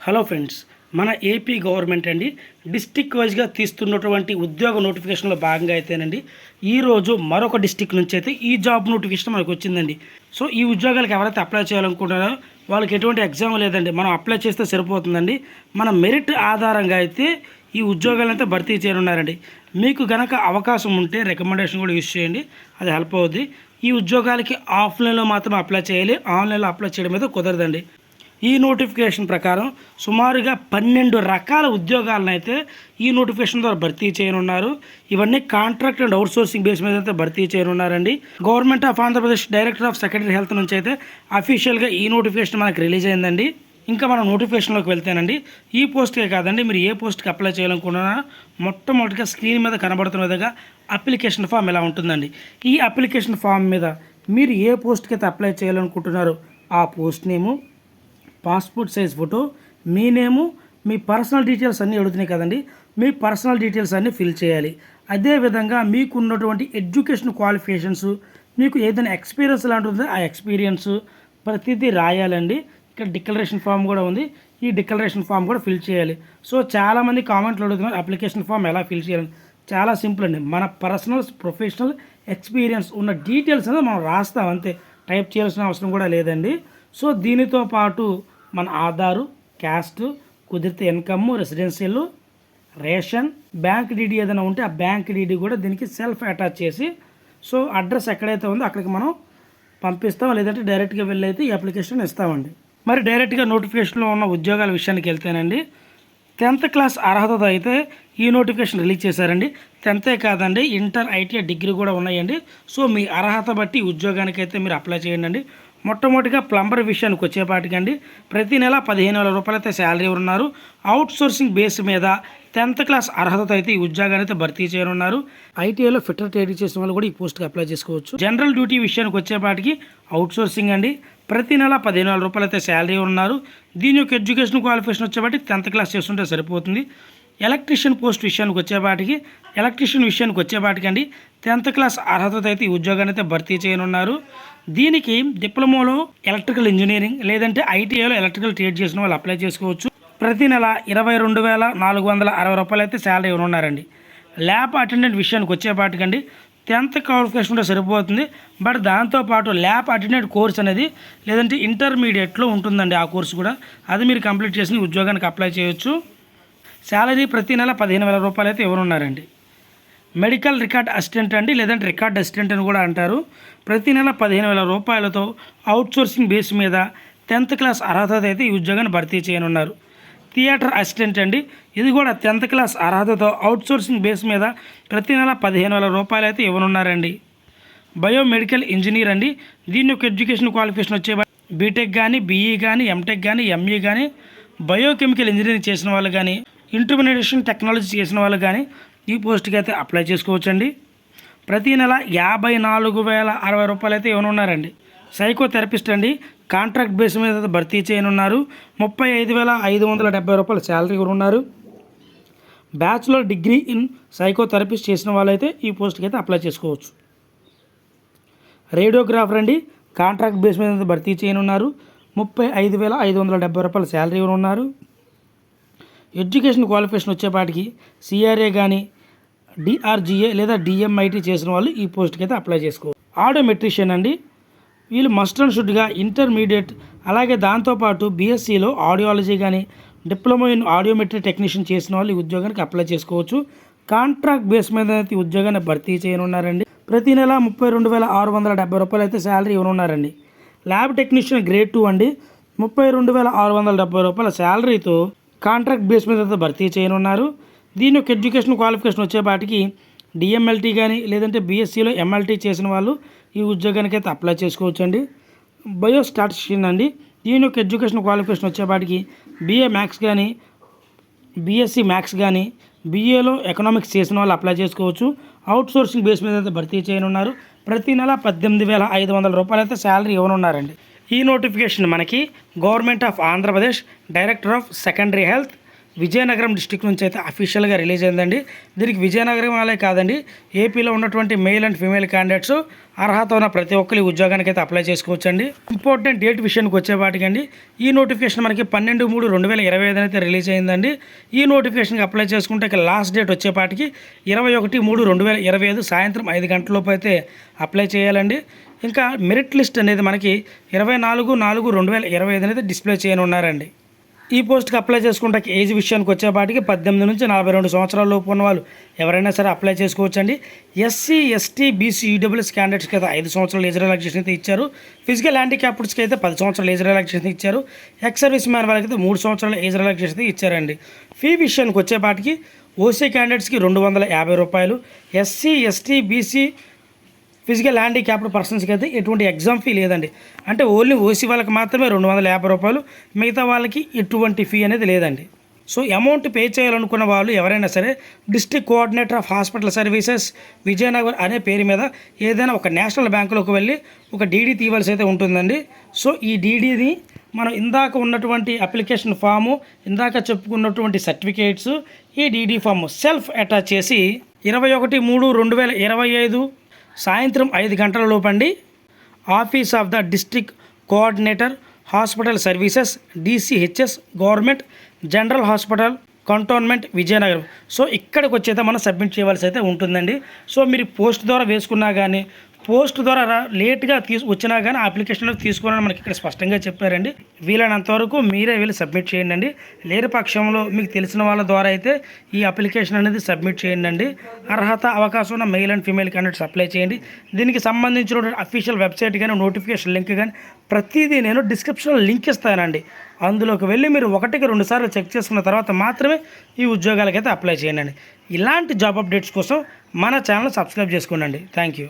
Hello friends, మన AP government అండి district వైజ్గా తీస్తున్నటువంటి ఉద్యోగ నోటిఫికేషన్లో భాగంగా అయితేనండి ఈరోజు మరొక డిస్టిక్ నుంచి అయితే ఈ జాబ్ నోటిఫికేషన్ మనకు వచ్చిందండి. సో ఈ ఉద్యోగాలకు ఎవరైతే అప్లై చేయాలనుకుంటున్నారో వాళ్ళకి ఎటువంటి ఎగ్జామ్ లేదండి, మనం అప్లై చేస్తే సరిపోతుందండి. మన మెరిట్ ఆధారంగా అయితే ఈ ఉద్యోగాలంతా భర్తీ చేయనున్నారండి. మీకు గనక అవకాశం ఉంటే రికమెండేషన్ కూడా యూజ్ చేయండి, అది హెల్ప్ అవుద్ది. ఈ ఉద్యోగాలకి ఆఫ్లైన్లో మాత్రం అప్లై చేయాలి, ఆన్లైన్లో అప్లై చేయడం అయితే కుదరదండి. ఈ నోటిఫికేషన్ ప్రకారం సుమారుగా 12 రకాల ఉద్యోగాలను అయితే ఈ నోటిఫికేషన్ ద్వారా భర్తీ చేయనున్నారు. ఇవన్నీ కాంట్రాక్ట్ అండ్ అవుట్సోర్సింగ్ బేస్ మీద అయితే భర్తీ చేయనున్నారండి. Government of Andhra Pradesh director of secretary health నుంచి అయితే అఫీషియల్గా ఈ నోటిఫికేషన్ మనకు రిలీజ్ అయిందండి. ఇంకా మనం నోటిఫికేషన్లోకి వెళ్తేనండి ఈ పోస్ట్కే కాదండి, మీరు ఏ పోస్ట్కి అప్లై చేయాలనుకున్నా మొట్టమొదటిగా స్క్రీన్ మీద కనబడుతున్న విధంగా అప్లికేషన్ ఫామ్ ఇలా ఉంటుందండి. ఈ అప్లికేషన్ ఫామ్ మీద మీరు ఏ పోస్ట్కి అయితే అప్లై చేయాలనుకుంటున్నారో ఆ post name, passport size photo, మీ నేము, మీ పర్సనల్ డీటెయిల్స్ అన్నీ అడుగుతున్నాయి కదండి, మీ పర్సనల్ డీటెయిల్స్ అన్నీ ఫిల్ చేయాలి. అదేవిధంగా మీకు ఉన్నటువంటి ఎడ్యుకేషన్ క్వాలిఫికేషన్స్, మీకు ఏదైనా ఎక్స్పీరియన్స్ లాంటిది ఆ ఎక్స్పీరియన్స్ ప్రతిదీ రాయాలండి. ఇక్కడ డిక్లరేషన్ ఫామ్ కూడా ఉంది, ఈ డిక్లరేషన్ ఫామ్ కూడా ఫిల్ చేయాలి. సో చాలామంది కామెంట్లు అడుగుతున్నారు అప్లికేషన్ ఫామ్ ఎలా ఫిల్ చేయాలని. చాలా సింపుల్ అండి, మన పర్సనల్ ప్రొఫెషనల్ ఎక్స్పీరియన్స్ ఉన్న డీటెయిల్స్ అనేది మనం రాస్తాం అంతే, టైప్ చేయాల్సిన అవసరం కూడా లేదండి. సో దీనితో పాటు మన ఆధారు, క్యాస్ట్, కుదిరితే income, residential, ration, bank DD ఏదైనా ఉంటే ఆ బ్యాంక్ డీడీ కూడా దీనికి సెల్ఫ్ అటాచ్ చేసి, సో అడ్రస్ ఎక్కడైతే ఉందో అక్కడికి మనం పంపిస్తాం, లేదంటే డైరెక్ట్గా వెళ్ళి అయితే ఈ అప్లికేషన్ ఇస్తామండి. మరి డైరెక్ట్గా నోటిఫికేషన్లో ఉన్న ఉద్యోగాల విషయానికి వెళ్తేనండి 10th క్లాస్ అర్హతతో అయితే ఈ నోటిఫికేషన్ రిలీజ్ చేశారండి. 10th కాదండి, ఇంటర్, ఐటీఐ, డిగ్రీ కూడా ఉన్నాయండి. సో మీ అర్హత బట్టి ఉద్యోగానికి అయితే మీరు అప్లై చేయండి. మొట్టమొదటిగా ప్లంబర్ విషయానికి వచ్చేపాటికండి ప్రతి నెల 15,000 రూపాయలు అయితే శాలరీ ఉన్నారు. అవుట్ సోర్సింగ్ బేస్ మీద 10th క్లాస్ అర్హతతో అయితే ఈ ఉద్యోగాన్ని అయితే భర్తీ చేయనున్నారు. ఐటీఐలో ఫిట్టర్ ట్రేడ్ చేసిన వాళ్ళు కూడా ఈ పోస్ట్కి అప్లై చేసుకోవచ్చు. జనరల్ డ్యూటీ విషయానికి వచ్చేపాటికి అవుట్ సోర్సింగ్ అండి, ప్రతి నెల 15,000 రూపాయలు అయితే శాలరీ ఉన్నారు. దీని యొక్క ఎడ్యుకేషన్ క్వాలిఫికేషన్ వచ్చేపాటి 10th క్లాస్ చేస్తుంటే సరిపోతుంది. ఎలక్ట్రీషియన్ పోస్ట్ విషయానికి వచ్చేపాటికి ఎలక్ట్రీషియన్ విషయానికి వచ్చేపాటికండి 10th క్లాస్ అర్హతతో అయితే ఈ ఉద్యోగాన్ని అయితే భర్తీ చేయనున్నారు. దీనికి డిప్లొమాలో ఎలక్ట్రికల్ ఇంజనీరింగ్ లేదంటే ఐటీఐలో ఎలక్ట్రికల్ ట్రేడ్ చేసిన వాళ్ళు అప్లై చేసుకోవచ్చు. ప్రతి నెల 22,460 రూపాయలు అయితే శాలరీ ఉన్నారండి. ల్యాబ్ అటెండెంట్ విషయానికి వచ్చేపాటికండి 10th క్వాలిఫికేషన్ ఉంటే సరిపోతుంది. బట్ దాంతోపాటు ల్యాబ్ అటెండెంట్ కోర్స్ అనేది లేదంటే ఇంటర్మీడియట్లో ఉంటుందండి, ఆ కోర్సు కూడా అది మీరు కంప్లీట్ చేసి ఉద్యోగానికి అప్లై చేయొచ్చు. శాలరీ ప్రతి నెల 15,000 రూపాయలు అయితే ఉన్నారండి. మెడికల్ రికార్డ్ అసిస్టెంట్ అండి, లేదంటే రికార్డ్ అసిస్టెంట్ అని కూడా అంటారు. ప్రతి నెల 15,000 రూపాయలతో అవుట్సోర్సింగ్ బేస్ మీద 10th క్లాస్ అర్హత అయితే ఈ ఉద్యోగాన్ని భర్తీ చేయనున్నారు. థియేటర్ అసిస్టెంట్ అండి, ఇది కూడా 10th క్లాస్ అర్హతతో అవుట్సోర్సింగ్ బేస్ మీద ప్రతి నెల 15,000 రూపాయలు అయితే ఇవ్వనున్నారండి. బయోమెడికల్ ఇంజనీర్ అండి, దీని యొక్క ఎడ్యుకేషన్ క్వాలిఫికేషన్ వచ్చే బీటెక్ కానీ, బీఈ కానీ, ఎంటెక్ కానీ, ఎంఈ కానీ, బయోకెమికల్ ఇంజనీరింగ్ చేసిన వాళ్ళు కానీ, ఇంటర్మీడియేషన్ టెక్నాలజీ చేసిన వాళ్ళు కానీ ఈ పోస్ట్కి అయితే అప్లై చేసుకోవచ్చండి. ప్రతి నెల 54,060 రూపాయలు అయితే ఇవ్వనున్నారండి. సైకోథెరపిస్ట్ అండి, కాంట్రాక్ట్ బేస్ మీద అయితే భర్తీ చేయనున్నారు. 35,570 రూపాయలు శాలరీ ఉన్నారు. బ్యాచులర్ డిగ్రీ ఇన్ సైకోథెరపిస్ట్ చేసిన వాళ్ళైతే ఈ పోస్ట్కి అయితే అప్లై చేసుకోవచ్చు. రేడియోగ్రాఫర్ అండి, కాంట్రాక్ట్ బేస్ మీద భర్తీ చేయనున్నారు. 35,570 రూపాయలు శాలరీ ఉన్నారు. ఎడ్యుకేషన్ క్వాలిఫికేషన్ వచ్చేపాటికి సిఆర్ఏ కానీ, డిఆర్జిఏ లేదా డిఎంఐటీ చేసిన వాళ్ళు ఈ పోస్ట్కి అయితే అప్లై చేసుకోవచ్చు. ఆడియోమెట్రిషియన్ అండి, వీళ్ళు మస్ట్ అండ్ షుడ్గా ఇంటర్మీడియట్, అలాగే దాంతోపాటు బీఎస్సీలో ఆడియాలజీ కానీ, డిప్లొమా ఇన్ ఆడియోమెట్రీ టెక్నీషియన్ చేసిన వాళ్ళు ఈ ఉద్యోగానికి అప్లై చేసుకోవచ్చు. కాంట్రాక్ట్ బేస్ మీద అయితే ఈ ఉద్యోగాన్ని భర్తీ చేయనున్నారండి. ప్రతి నెల 32,670 రూపాయలు అయితే శాలరీ ఇవ్వనున్నారండి. ల్యాబ్ టెక్నీషియన్ గ్రేడ్ 2 అండి, 32,670 రూపాయల శాలరీతో కాంట్రాక్ట్ బేస్ మీద అయితే భర్తీ చేయనున్నారు. దీని యొక్క ఎడ్యుకేషన్ క్వాలిఫికేషన్ వచ్చేపాటికి డిఎంఎల్టీ కానీ, లేదంటే బీఎస్సీలో ఎంఎల్టీ చేసిన వాళ్ళు ఈ ఉద్యోగానికి అయితే అప్లై చేసుకోవచ్చండి. బయోస్టాటిస్టిషియన్ అండి, దీని యొక్క ఎడ్యుకేషన్ క్వాలిఫికేషన్ వచ్చేపాటికి బీఏ మ్యాథ్స్ కానీ, బీఎస్సీ మ్యాథ్స్ కానీ, బీఏలో ఎకనామిక్స్ చేసిన వాళ్ళు అప్లై చేసుకోవచ్చు. అవుట్ సోర్సింగ్ బేస్ మీద అయితే భర్తీ చేయనున్నారు. ప్రతి నెల 18,500 రూపాయలు అయితే శాలరీ ఇవ్వనున్నారండి. ఈ నోటిఫికేషన్ మనకి government of Andhra Pradesh director of secondary health Vizianagaram district నుంచి అయితే అఫీషియల్గా రిలీజ్ అయిందండి. దీనికి విజయనగరం వాళ్ళే కాదండి, ఏపీలో ఉన్నటువంటి మేల్ అండ్ ఫీమేల్ క్యాండిడేట్స్ అర్హత ఉన్న ప్రతి ఒక్కరి ఉద్యోగానికి అయితే అప్లై చేసుకోవచ్చండి. ఇంపార్టెంట్ డేట్ విషయానికి వచ్చేపాటికండి ఈ నోటిఫికేషన్ మనకి 12/3/2025 అయితే రిలీజ్ అయిందండి. ఈ నోటిఫికేషన్కి అప్లై చేసుకుంటే లాస్ట్ డేట్ వచ్చేపాటికి 21/3/2025 సాయంత్రం 5 గంటలలోపు అయితే అప్లై చేయాలండి. ఇంకా మెరిట్ లిస్ట్ అనేది మనకి 24/4/2025 అయితే డిస్ప్లే చేయనున్నారండి. ఈ పోస్ట్కి అప్లై చేసుకుంటే ఏజ్ విషయానికి వచ్చేపాటికి 18 నుంచి 42 సంవత్సరాల లోపు ఉన్న వాళ్ళు ఎవరైనా సరే అప్లై చేసుకోవచ్చండి. ఎస్సీ, ఎస్టీ, బీసీ, ఈడబ్ల్యూఎస్ క్యాండిడేట్స్కి అయితే 5 సంవత్సరాల ఏజ్ రిలాక్సేషన్ అయితే ఇచ్చారు. ఫిజికల్ హ్యాండిక్యాప్డ్స్కి అయితే 10 సంవత్సరాల ఏజ్ రిలాక్సేషన్ ఇచ్చారు. ఎక్స్ సర్వీస్ మ్యాన్ వాళ్ళకి అయితే 3 సంవత్సరాల ఏజ్ రిలాక్సేషన్ అయితే ఇచ్చారండి. ఫీ విషయానికి వచ్చేపాటికి ఓసీ క్యాండిడేట్స్కి 250 రూపాయలు, SC, ST, BC, physical handicapped పర్సన్స్కి అయితే ఎటువంటి ఎగ్జామ్ ఫీ లేదండి. అంటే ఓన్లీ ఓసీ వాళ్ళకి మాత్రమే 250 రూపాయలు, మిగతా వాళ్ళకి ఎటువంటి ఫీ అనేది లేదండి. సో అమౌంట్ పే చేయాలనుకున్న వాళ్ళు ఎవరైనా సరే district coordinator of hospital services Vijayanagar అనే పేరు మీద ఏదైనా ఒక నేషనల్ బ్యాంకులోకి వెళ్ళి ఒక డీడీ తీయవలసి అయితే ఉంటుందండి. సో ఈ డీడీని మనం ఇందాక ఉన్నటువంటి అప్లికేషన్ ఫాము, ఇందాక చెప్పుకున్నటువంటి సర్టిఫికేట్స్, ఈ డీడీ ఫాము సెల్ఫ్ అటాచ్ చేసి 21/3/2025 సాయంత్రం 5 గంటల లోపండి office of the district coordinator hospital services DCHS government general hospital cantonment Vizianagaram. So ఇక్కడికి వచ్చేతే మనం సబ్మిట్ చేయవలసి అయితే ఉంటుందండి. సో మీరు పోస్ట్ ద్వారా వేసుకున్నా కానీ, పోస్ట్ ద్వారా లేట్గా వచ్చినా కానీ అప్లికేషన్లో తీసుకోవాలని మనకి ఇక్కడ స్పష్టంగా చెప్పారండి. వీలైనంత వరకు మీరే వెళ్ళి సబ్మిట్ చేయండి. లేని పక్షంలో మీకు తెలిసిన వాళ్ళ ద్వారా అయితే ఈ అప్లికేషన్ అనేది సబ్మిట్ చేయండి. అర్హత అవకాశం ఉన్న male and female candidates apply చేయండి. దీనికి సంబంధించిన అఫీషియల్ వెబ్సైట్ కానీ, నోటిఫికేషన్ లింక్ కానీ ప్రతిదీ నేను డిస్క్రిప్షన్లో లింక్ ఇస్తానండి. అందులోకి వెళ్ళి మీరు 1కి 2 సార్లు చెక్ చేసుకున్న తర్వాత మాత్రమే ఈ ఉద్యోగాలకైతే అప్లై చేయండి. ఇలాంటి జాబ్ అప్డేట్స్ కోసం మన ఛానల్ సబ్స్క్రైబ్ చేసుకోండి. Thank you.